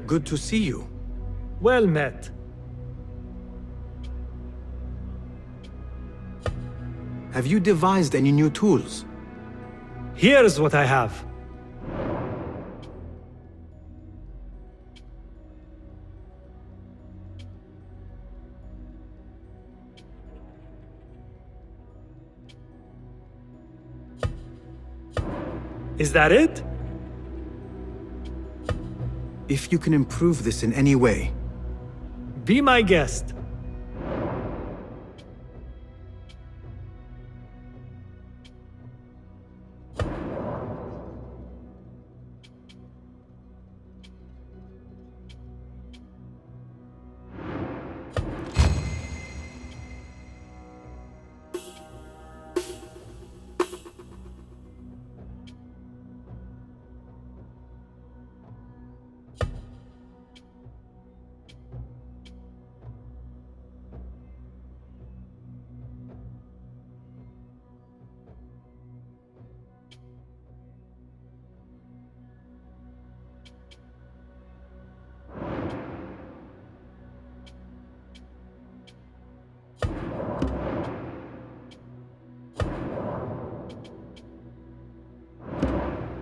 Good to see you. Well met. Have you devised any new tools? Here's what I have. Is that it? If you can improve this in any way. Be my guest.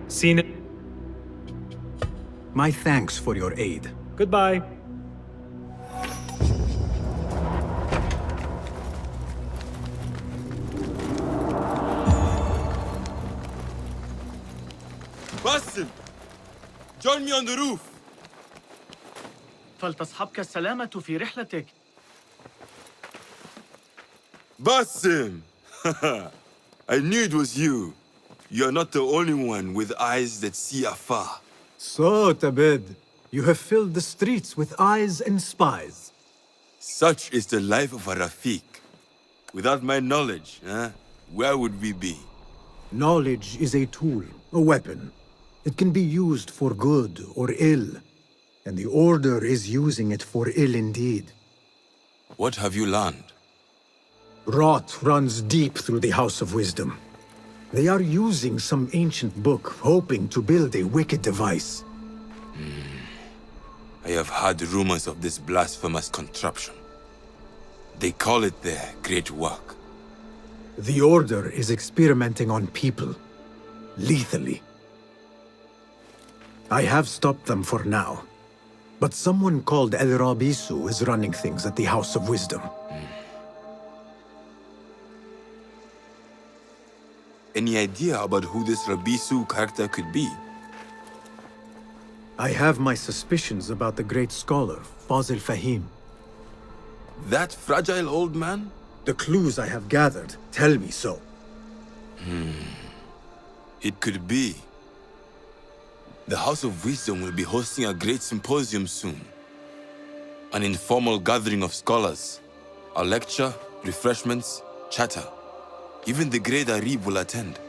Seen it. My thanks for your aid. Goodbye. Basim! Join me on the roof! فلتصحبك السلامة في رحلتك. Basim! I knew it was you. You're not the only one with eyes that see afar. So, Tabed, you have filled the streets with eyes and spies. Such is the life of a Rafiq. Without my knowledge, where would we be? Knowledge is a tool, a weapon. It can be used for good or ill, and the Order is using it for ill indeed. What have you learned? Rot runs deep through the House of Wisdom. They are using some ancient book, hoping to build a wicked device. I have heard rumors of this blasphemous contraption. They call it their great work. The Order is experimenting on people, lethally. I have stopped them for now, but someone called El Rabisu is running things at the House of Wisdom. Any idea about who this Rabisu character could be? I have my suspicions about the great scholar, Fazil Fahim. That fragile old man? The clues I have gathered tell me so. It could be. The House of Wisdom will be hosting a great symposium soon. An informal gathering of scholars. A lecture, refreshments, chatter. Even the great Arib will attend.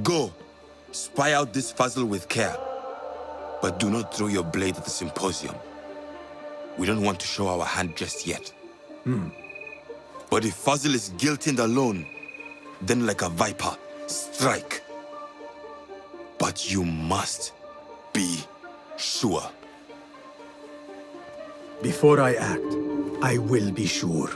Go, spy out this Fazil with care. But do not throw your blade at the symposium. We don't want to show our hand just yet. But if Fazil is guilty and alone, then like a viper, strike. But you must be sure. Before I act, I will be sure.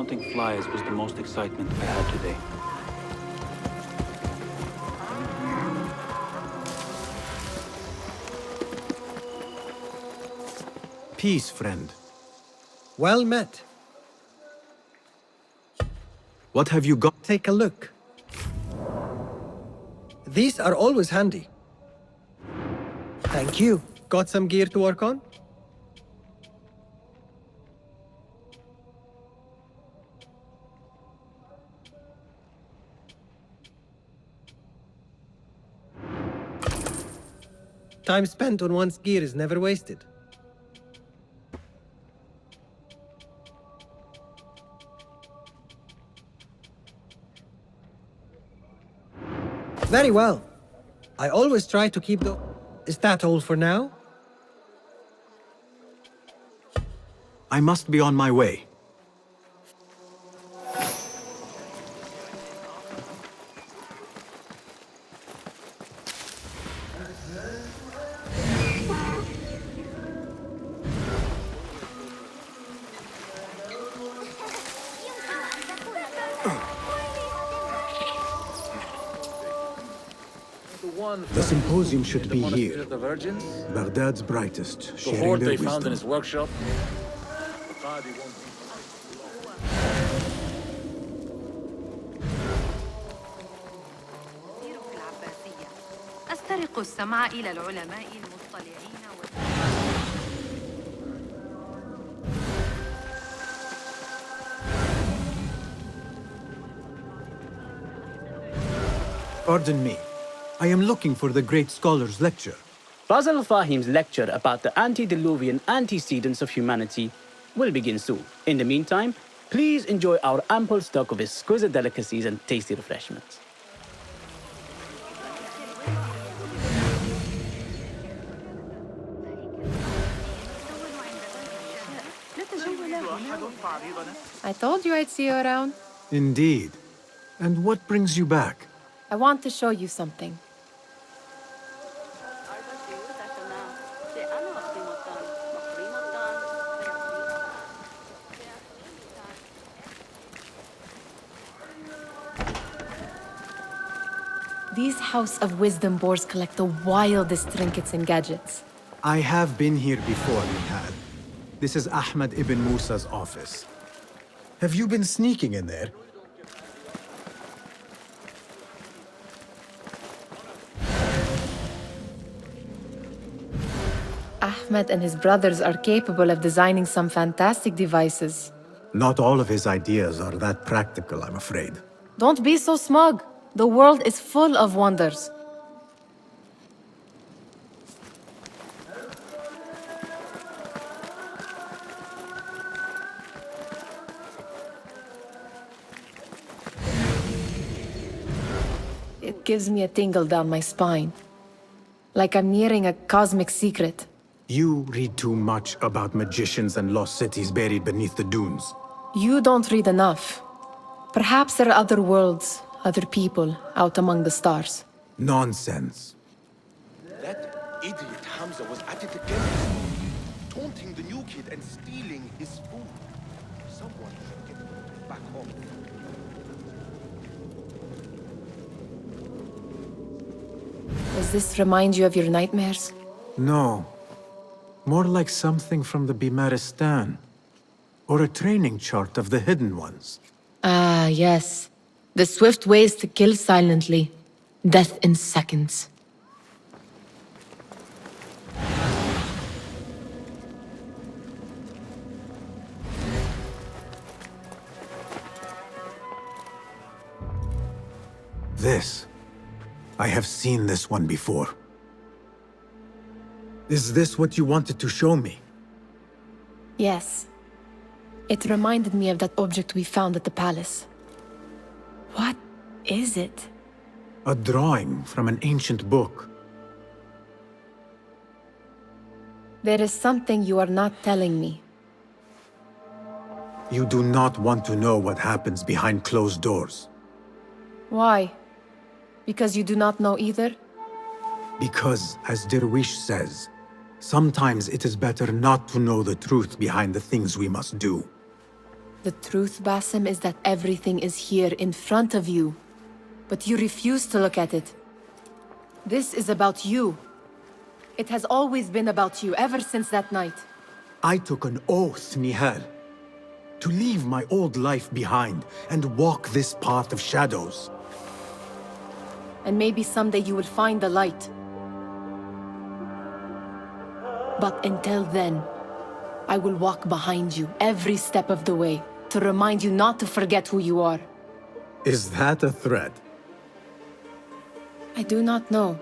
counting flies was the most excitement I had today. Peace, friend. Well met. What have you got? Take a look. These are always handy. Thank you. Got some gear to work on? Time spent on one's gear is never wasted. Very well. I always try to keep the... Is that all for now? I must be on my way. The symposium should be here. Baghdad's brightest, The sharing hoard their they found in wisdom. his workshop. أسترق السمع إلى العلماء المطلعين Pardon me. I am looking for the great scholar's lecture. Basil Fahim's lecture about the antediluvian antecedents of humanity will begin soon. In the meantime, please enjoy our ample stock of exquisite delicacies and tasty refreshments. I told you I'd see you around. Indeed. And what brings you back? I want to show you something. These House of Wisdom boars collect the wildest trinkets and gadgets. I have been here before, Nihad. This is Ahmed ibn Musa's office. Have you been sneaking in there? Ahmed and his brothers are capable of designing some fantastic devices. Not all of his ideas are that practical, I'm afraid. Don't be so smug. The world is full of wonders. It gives me a tingle down my spine. Like I'm nearing a cosmic secret. You read too much about magicians and lost cities buried beneath the dunes. You don't read enough. Perhaps there are other worlds, other people, out among the stars. Nonsense. That idiot Hamza was at it again. Taunting the new kid and stealing his food. Someone should get him back home. Does this remind you of your nightmares? No. More like something from the Bimaristan. Or a training chart of the hidden ones. Ah, yes. The swift ways to kill silently. Death in seconds. This. I have seen this one before. Is this what you wanted to show me? Yes. It reminded me of that object we found at the palace. What is it? A drawing from an ancient book. There is something you are not telling me. You do not want to know what happens behind closed doors. Why? Because you do not know either? Because, as Derwish says, sometimes it is better not to know the truth behind the things we must do. The truth, Basim, is that everything is here in front of you. But you refuse to look at it. This is about you. It has always been about you, ever since that night. I took an oath, Nihal, to leave my old life behind and walk this path of shadows. And maybe someday you will find the light. But until then, I will walk behind you every step of the way to remind you not to forget who you are. Is that a threat? I do not know.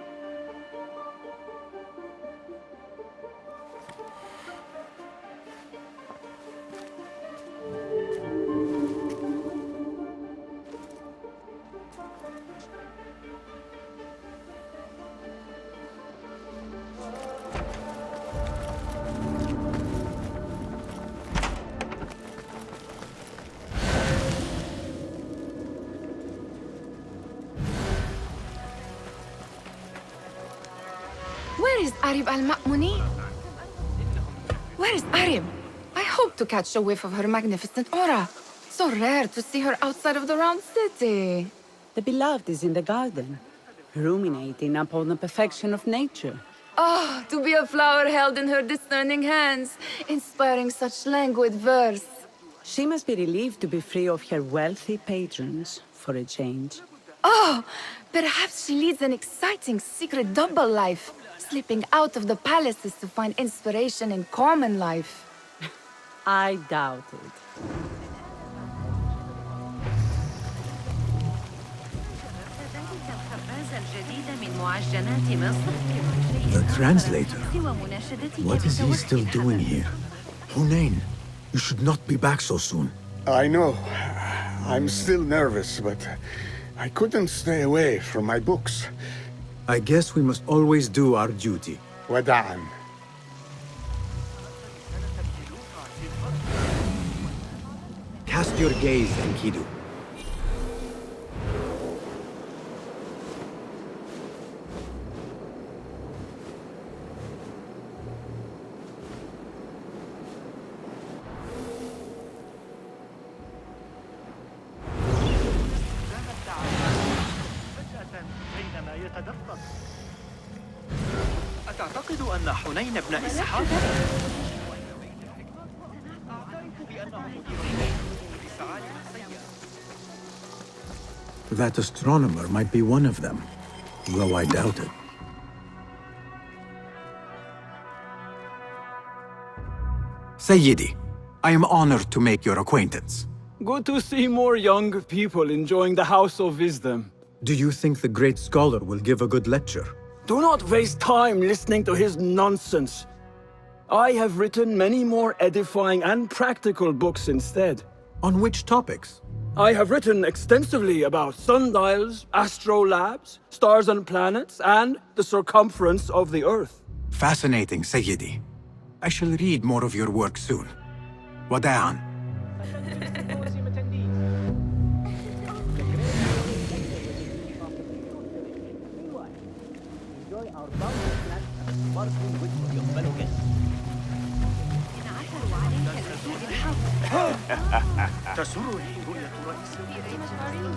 Where is Arib al-Ma'muni? Where is Arib? I hope to catch a whiff of her magnificent aura. So rare to see her outside of the round city. The beloved is in the garden, ruminating upon the perfection of nature. Oh, to be a flower held in her discerning hands, inspiring such languid verse. She must be relieved to be free of her wealthy patrons, for a change. Oh, perhaps she leads an exciting secret double life, slipping out of the palaces to find inspiration in common life. I doubt it. The translator? What is he still doing here? Hunain, you should not be back so soon. I know. I'm still nervous, but I couldn't stay away from my books. I guess we must always do our duty. Wada'an. Cast your gaze, Enkidu. أتعتقد أن حنين بن إسحاق That astronomer might be one of them, though I doubt it. Sayyidi, I am honored to make your acquaintance. Good to see more young people enjoying the House of Wisdom. Do you think the great scholar will give a good lecture? Do not waste time listening to his nonsense. I have written many more edifying and practical books instead. On which topics? I have written extensively about sundials, astrolabes, stars and planets, and the circumference of the Earth. Fascinating, Sayyidi. I shall read more of your work soon. Wada'an. تسرني رؤية رئيس بإذن الله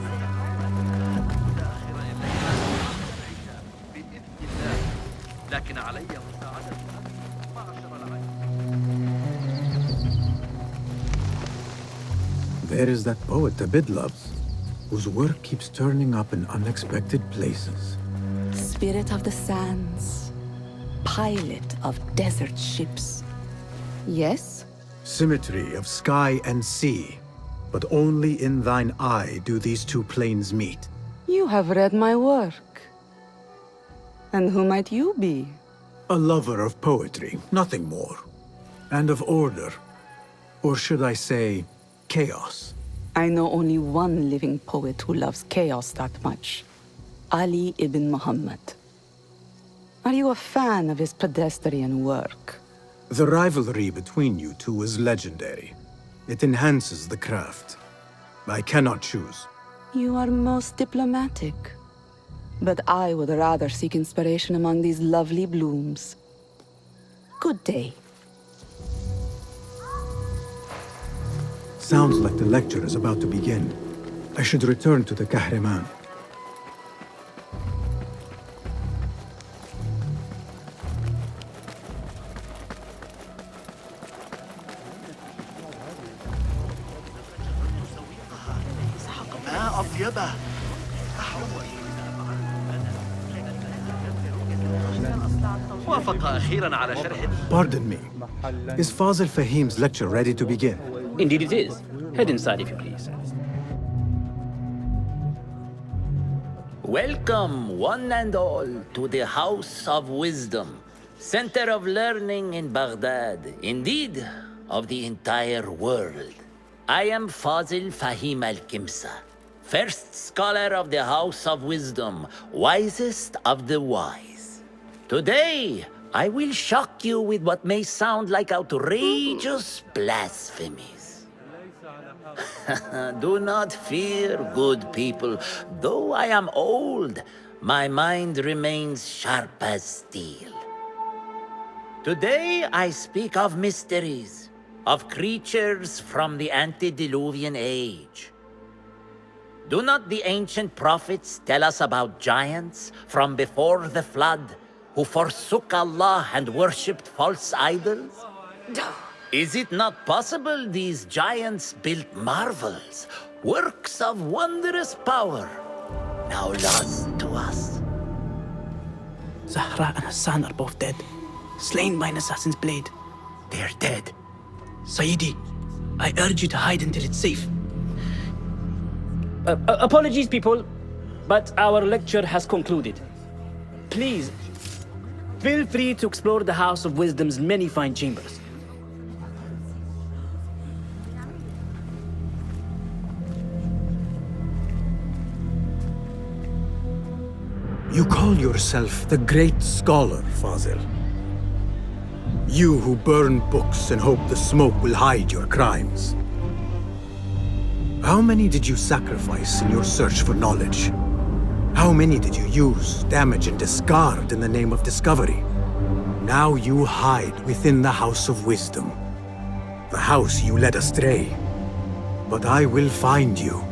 لكن علي مساعدة There is that poet Abid loves, whose work keeps turning up in unexpected places. Spirit of the sands, pilot of desert ships. Yes? Symmetry of sky and sea, but only in thine eye do these two planes meet. You have read my work. And who might you be? A lover of poetry, nothing more. And of order. Or should I say, chaos. I know only one living poet who loves chaos that much. Ali ibn Muhammad. Are you a fan of his pedestrian work? The rivalry between you two is legendary. It enhances the craft. I cannot choose. You are most diplomatic. But I would rather seek inspiration among these lovely blooms. Good day. Sounds like the lecture is about to begin. I should return to the Kahraman. ما أطيبه. وافق أخيرا على شرح. Pardon me. Is Fazil Fahim's lecture ready to begin? Indeed it is. Head inside if you please. Welcome, one and all, to the House of Wisdom, center of learning in Baghdad, indeed, of the entire world. I am Fazil Fahim al-Kimsa, first scholar of the House of Wisdom, wisest of the wise. Today, I will shock you with what may sound like outrageous blasphemies. Do not fear, good people. Though I am old, my mind remains sharp as steel. Today I speak of mysteries, of creatures from the antediluvian age. Do not the ancient prophets tell us about giants from before the flood who forsook Allah and worshipped false idols? Is it not possible these giants built marvels, works of wondrous power, now lost to us? Zahra and Hassan are both dead, slain by an assassin's blade. They're dead. Sayyidi, I urge you to hide until it's safe. Apologies, people, but our lecture has concluded. Please, feel free to explore the House of Wisdom's many fine chambers. You call yourself the great scholar, Fazil. You who burn books and hope the smoke will hide your crimes. How many did you sacrifice in your search for knowledge? How many did you use, damage, and discard in the name of discovery? Now you hide within the House of Wisdom, the house you led astray. But I will find you.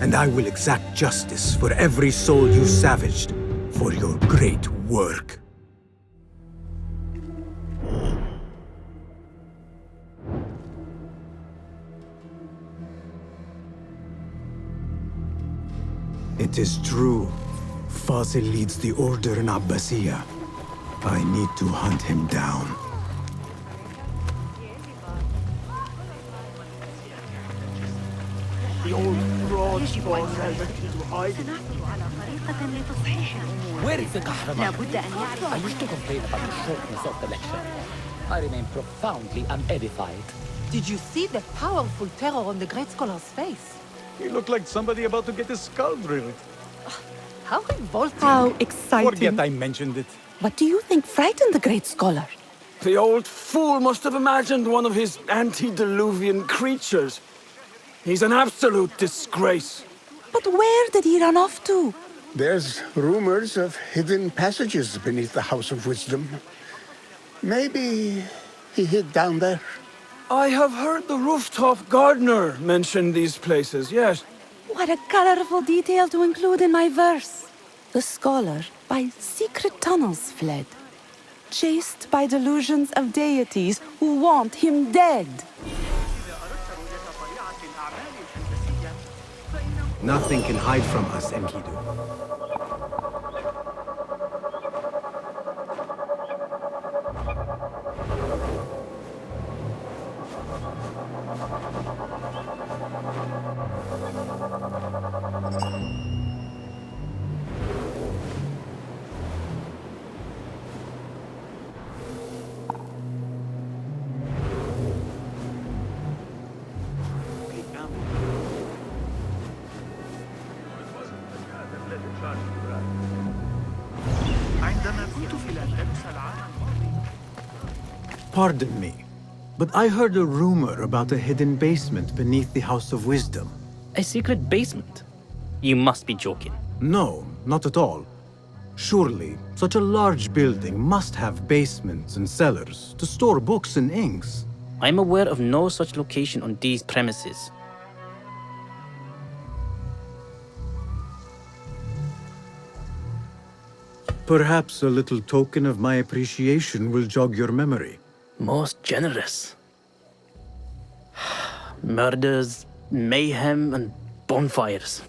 And I will exact justice for every soul you savaged for your great work. It is true. Fazil leads the order in Abbasiyah. I need to hunt him down. The old fraud spawn has to hide. Where is the Kahraman? I used to complain about the shortness of the lecture. I remain profoundly unedified. Did you see the powerful terror on the great scholar's face? He looked like somebody about to get his skull drilled. How revolting. How exciting. Forget I mentioned it. What do you think frightened the great scholar? The old fool must have imagined one of his antediluvian creatures. He's an absolute disgrace. But where did he run off to? There's rumors of hidden passages beneath the House of Wisdom. Maybe he hid down there. I have heard the rooftop gardener mention these places, yes. What a colorful detail to include in my verse. The scholar by secret tunnels fled, chased by delusions of deities who want him dead. Nothing can hide from us, Enkidu. Pardon me, but I heard a rumor about a hidden basement beneath the House of Wisdom. A secret basement? You must be joking. No, not at all. Surely, such a large building must have basements and cellars to store books and inks. I'm aware of no such location on these premises. Perhaps a little token of my appreciation will jog your memory. Most generous. Murders, mayhem, and bonfires.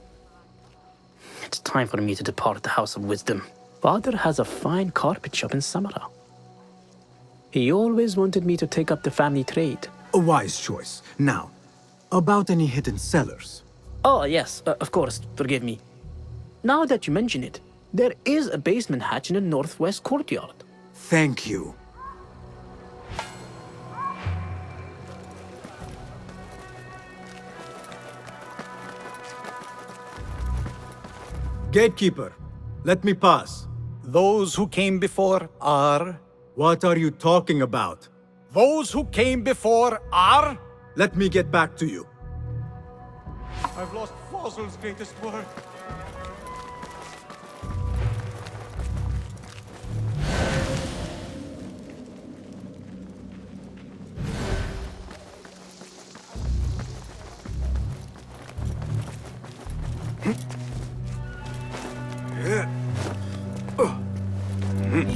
It's time for me to depart the House of Wisdom. Father has a fine carpet shop in Samarra. He always wanted me to take up the family trade. A wise choice. Now, about any hidden cellars? Oh, yes, of course, forgive me. Now that you mention it, there is a basement hatch in the northwest courtyard. Thank you. Gatekeeper, let me pass. Those who came before are... What are you talking about? Those who came before are... Let me get back to you. I've lost Fazl's greatest work.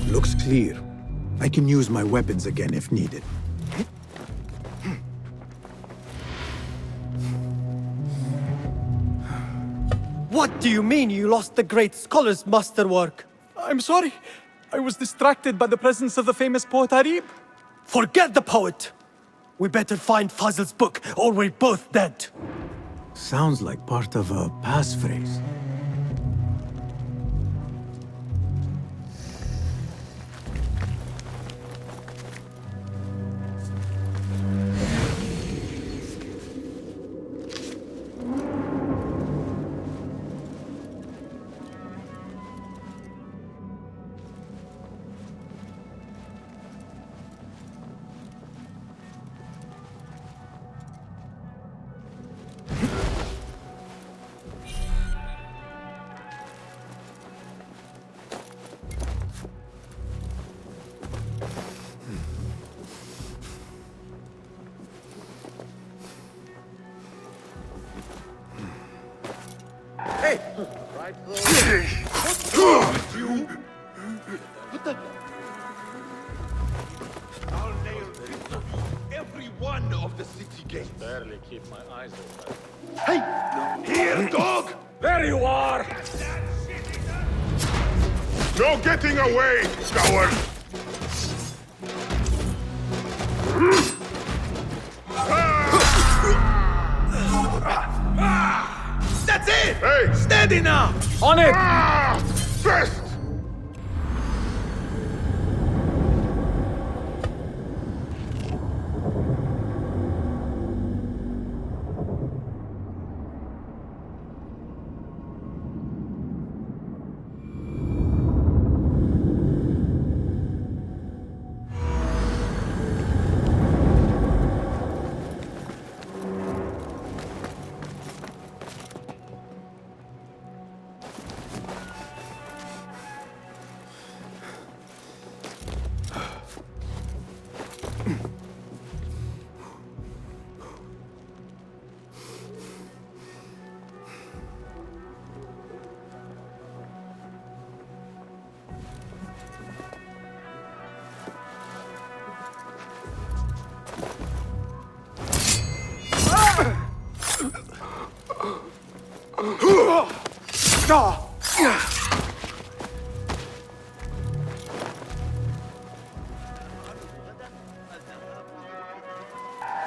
Looks clear. I can use my weapons again if needed. What do you mean you lost the great scholar's masterwork? I'm sorry. I was distracted by the presence of the famous poet Arib. Forget the poet! We better find Fazl's book, or we're both dead. Sounds like part of a passphrase. Hey! Right there. What's wrong with you? What the? I'll nail this of you every one of the city gates. Barely keep my eyes open. Hey! Here, dog! There you are! No getting away, coward! That's it! Hey! Steady now! On it! First!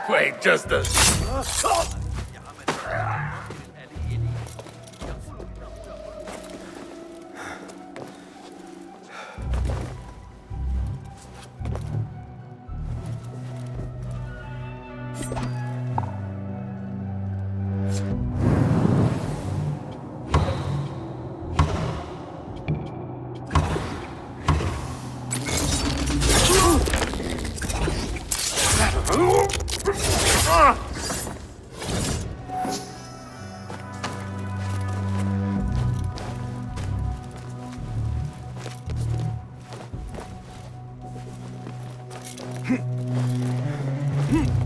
Wait, just a... Hmm.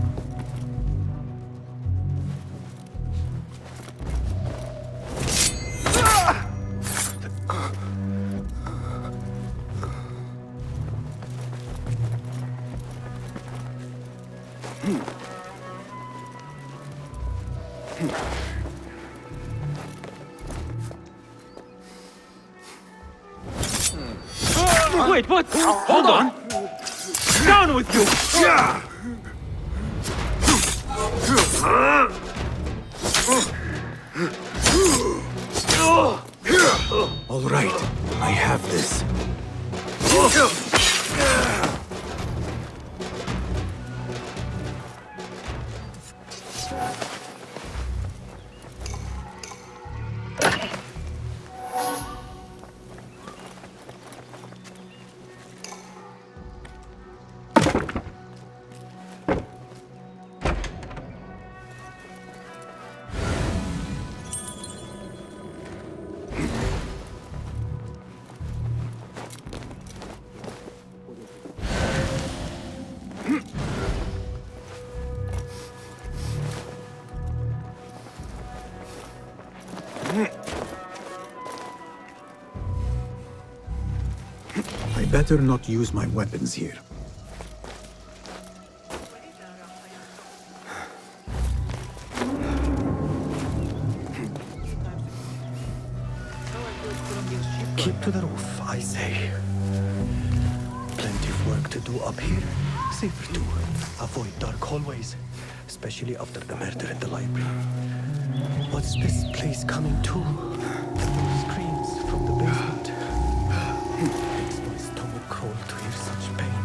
Wait, what? Hold on! Down with you! All right, I have this. I better not use my weapons here. Keep to the roof, I say. Plenty of work to do up here. Safer too. Avoid dark hallways, especially after the murder in the library. What's this place coming to? Screams from the basement. Makes my stomach crawl to hear such pain.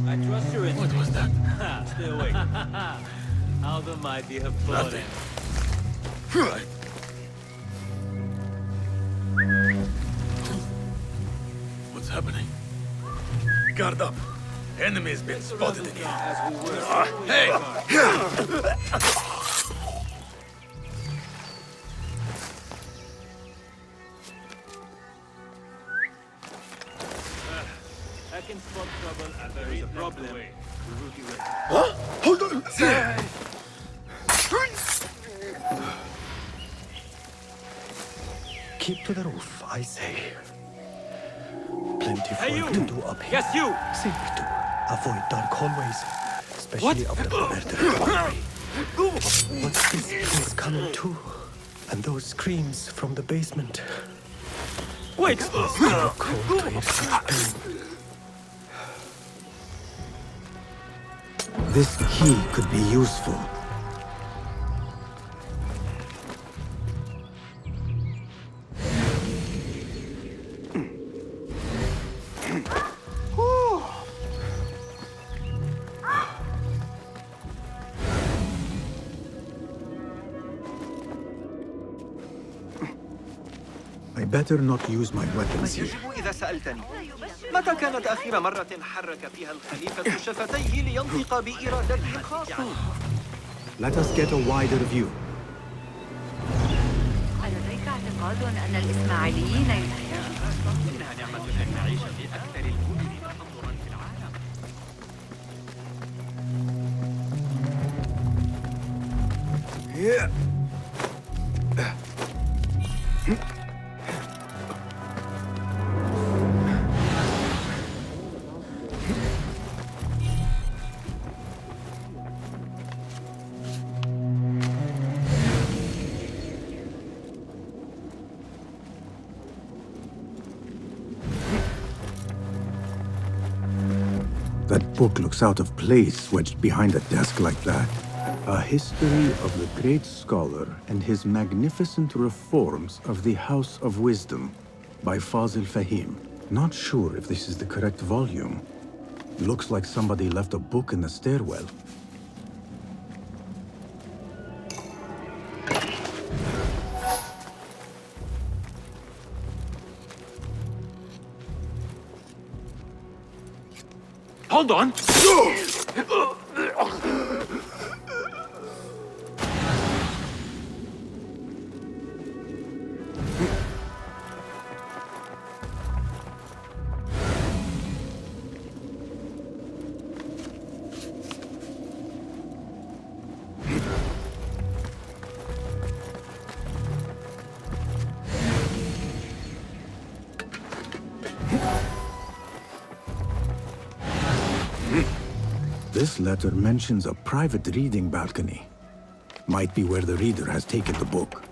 I trust your instinct. What was that? Stay awake. How the mighty have fallen. What's happening? Guard up. Enemy has been spotted in here. Hey! I can spot trouble and there is a problem. Huh? Hold on! Keep to the roof, I say. Plenty of work to do up here. Yes, you! Safer too. Avoid dark hallways, especially after the murder in the library. What's this place coming to? And those screams from the basement. Wait! Makes my stomach crawl to hear such pain. This key could be useful. I better not use my weapons here. يجب إذا سألتني متى كانت آخر مرة حرك فيها الخليفة شفتيه لينطق بإرادته الخاصة؟ Let us get a wider view. ألديك اعتقاد أن الإسماعيليين إنها نعمة أن نعيش في أكثر المدن تحضراً في العالم. That book looks out of place wedged behind a desk like that. A history of the great scholar and his magnificent reforms of the House of Wisdom by Fazil Fahim. Not sure if this is the correct volume. Looks like somebody left a book in the stairwell. Hold on! This letter mentions a private reading balcony. might be where the reader has taken the book.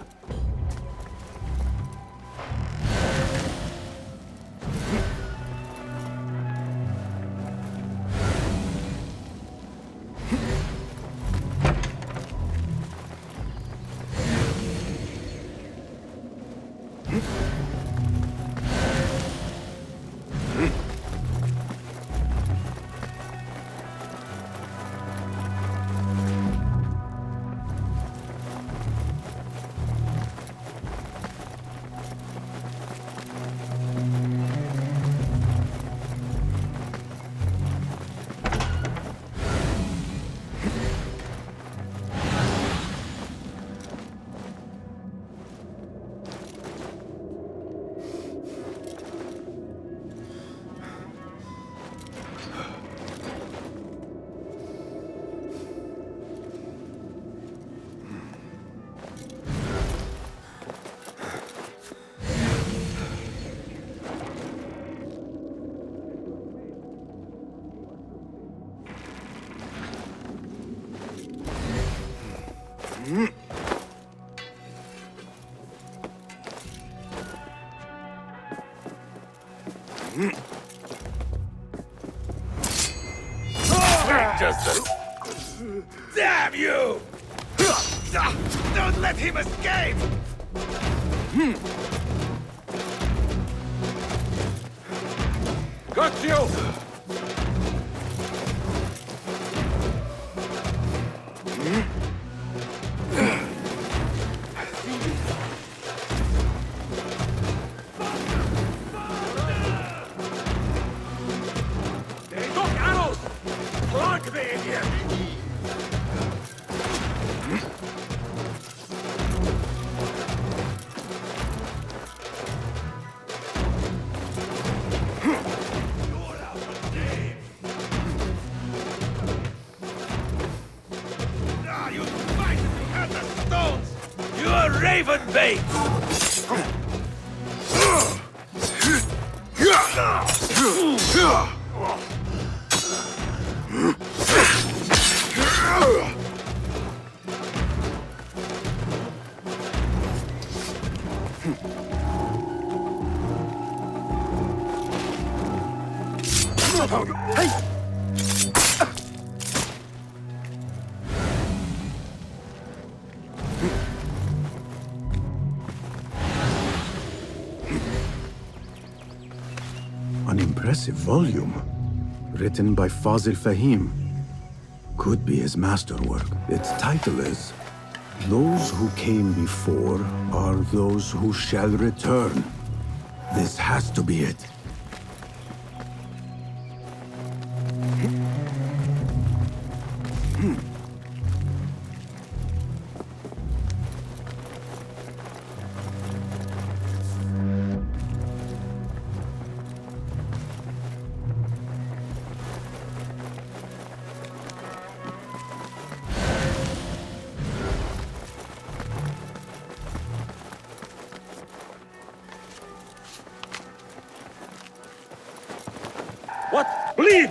Damn you! Don't let him escape! Got you! They took arrows! Plug the idiot! You fight to cut the stones! You are raven bait! An impressive volume, written by Fazil Fahim. Could be his masterwork. Its title is, "Those who came before are those who shall return." This has to be it. What? Bleed!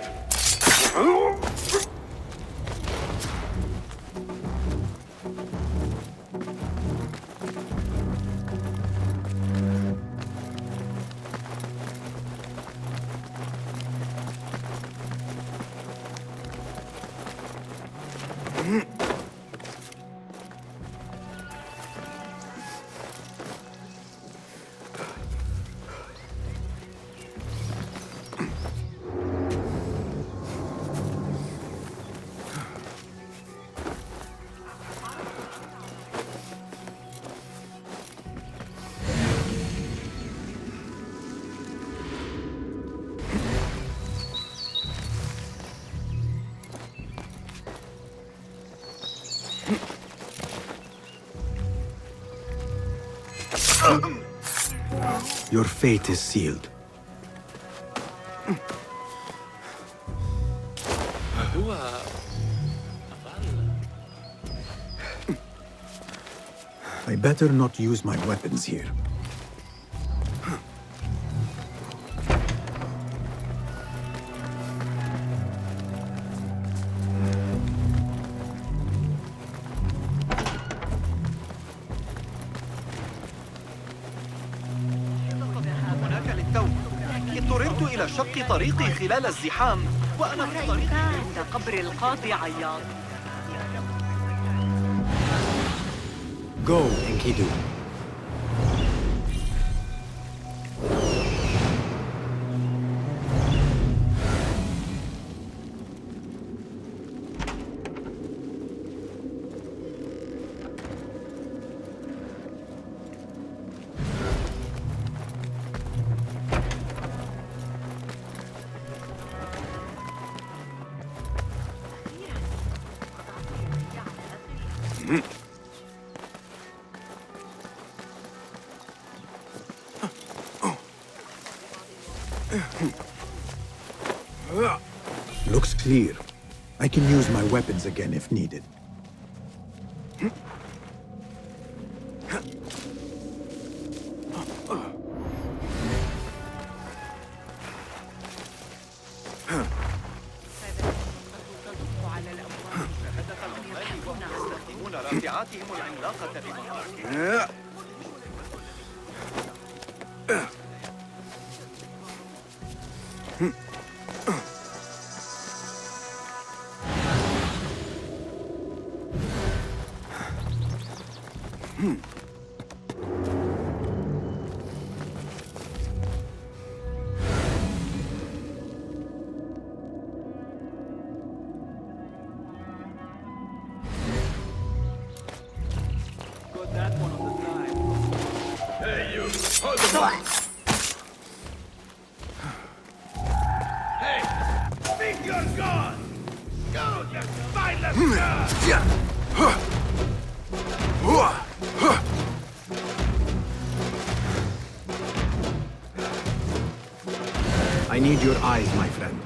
Your fate is sealed. I better not use my weapons here. إلى شق طريقي خلال الزحام وأنا في طريقي عند قبر القاضي عياض. Go, Enkidu. Looks clear. I can use my weapons again if needed. رافعاتهم العملاقة بمنطقة. Hey, you! Hold the gun! Hey! Speak your gun! Go, you spineless god! I need your eyes, my friend.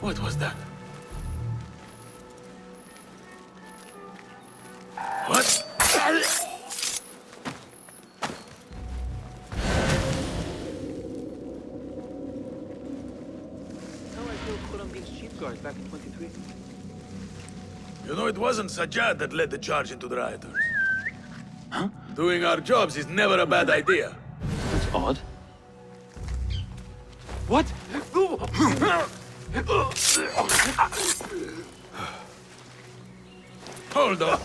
What was that? What? Back in 23. You know, it wasn't Sajjad that led the charge into the rioters. Huh? Doing our jobs is never a bad idea. That's odd. What? Hold on.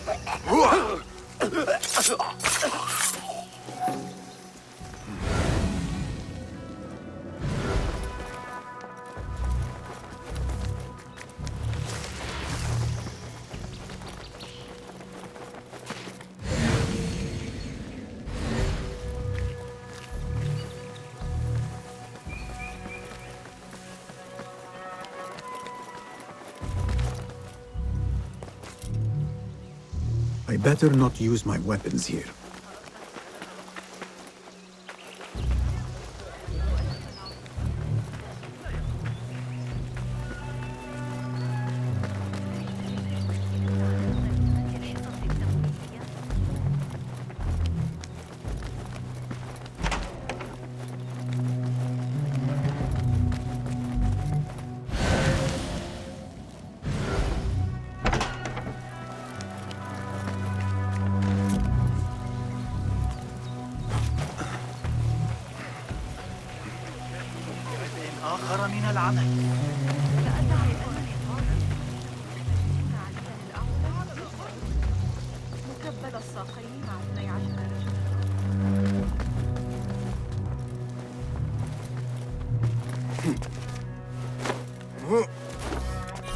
I better not use my weapons here. العمل. مكبل الساقين مع 12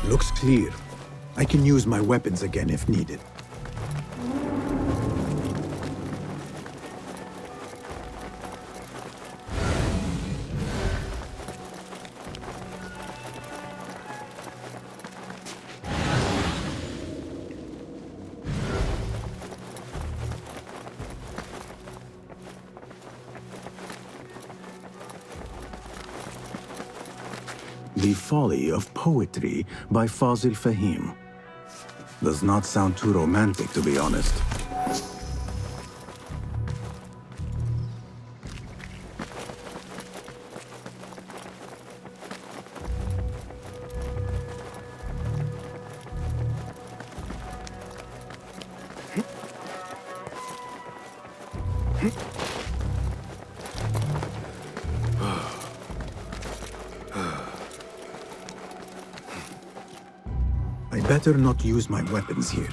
Looks clear. I can use my weapons again if needed. The Folly of Poetry by Fazil Fahim. Does not sound too romantic, to be honest. I better not use my weapons here.